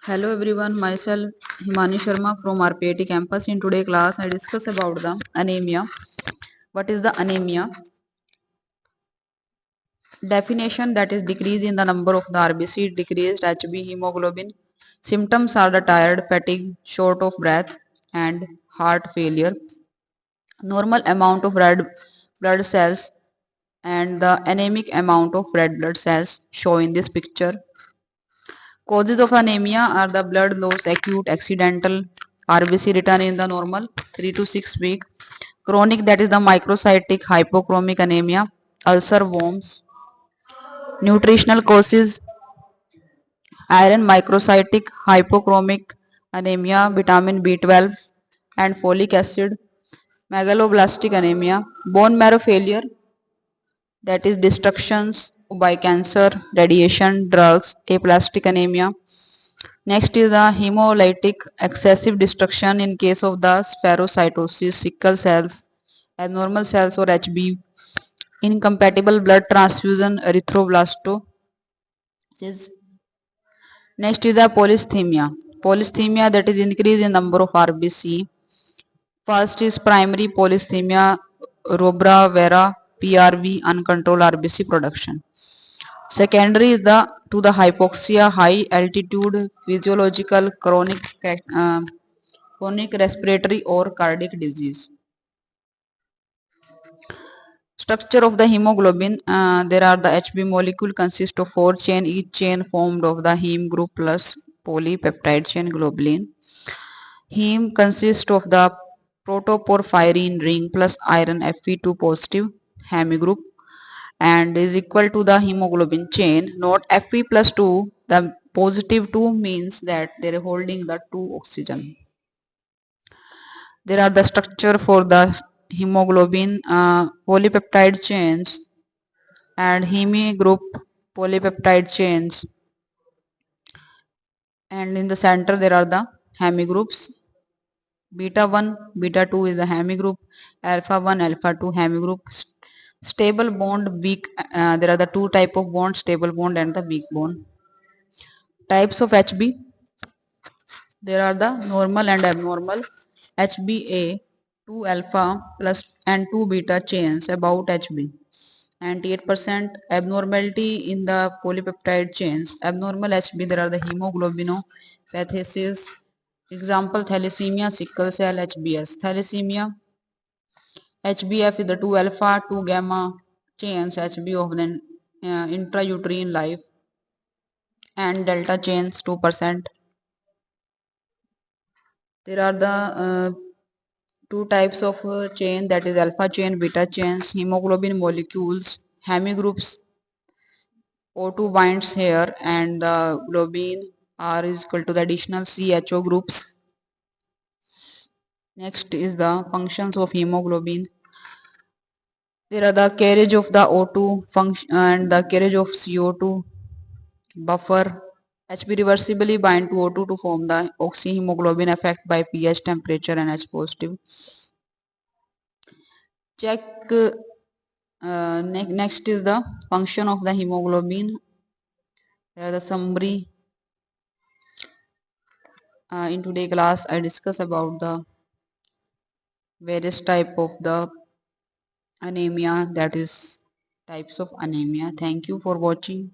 Hello everyone, myself Himani Sharma from RPIT campus. In today's class, I discuss about the anemia. What is the anemia? Definition, that is decrease in the number of the RBC, decreased HB hemoglobin. Symptoms are the tired, fatigue, short of breath, and heart failure. Normal amount of red blood cells and the anemic amount of red blood cells shown in this picture. Causes of anemia are the blood loss, acute, accidental, RBC return in the normal 3 to 6 week, chronic, that is the microcytic hypochromic anemia, ulcer, worms, nutritional causes, iron, microcytic hypochromic anemia, vitamin B12 and folic acid, megaloblastic anemia, bone marrow failure, that is destructions by cancer, radiation, drugs, aplastic anemia. Next is the hemolytic excessive destruction in case of the spherocytosis, sickle cells, abnormal cells or HB, incompatible blood transfusion, erythroblastosis. Next is the polycythemia. Polycythemia, that is increase in number of RBC. First is primary polycythemia, rubra vera, PRV, uncontrolled RBC production. Secondary is the to the hypoxia, high altitude, physiological, chronic respiratory or cardiac disease. Structure of the hemoglobin, there are the HB molecule consists of 4 chain, each chain formed of the heme group plus polypeptide chain globulin. Heme consists of the protoporphyrin ring plus iron Fe2 positive heme group and is equal to the hemoglobin chain. Note Fe plus 2, the positive 2 means that they are holding the 2 oxygen. There are the structure for the hemoglobin polypeptide chains and heme group polypeptide chains, and in the center there are the heme groups. Beta 1 beta 2 is the heme group, alpha 1 alpha 2 heme group. Stable bond, weak, there are the two type of bond, stable bond and the weak bond. Types of HB, there are the normal and abnormal. HBA 2 alpha plus and 2 beta chains about HB. 98% abnormality in the polypeptide chains. Abnormal HB, there are the hemoglobinopathies. Example, thalassemia, sickle cell, HBS. Thalassemia, HBF is the 2 alpha, 2 gamma chains, HB of the intrauterine life, and delta chains 2%. There are the two types of chain, that is alpha chain, beta chains, hemoglobin molecules, heme groups. O2 binds here and the globin R is equal to the additional CHO groups. Next is the functions of hemoglobin. There are the carriage of the O2 function and the carriage of CO2 buffer. HB reversibly bind to O2 to form the oxyhemoglobin effect by pH, temperature and H positive. Check next is the function of the hemoglobin. There are the summary. In today's class I discuss about the various type of the anemia, that is types of anemia. Thank you for watching.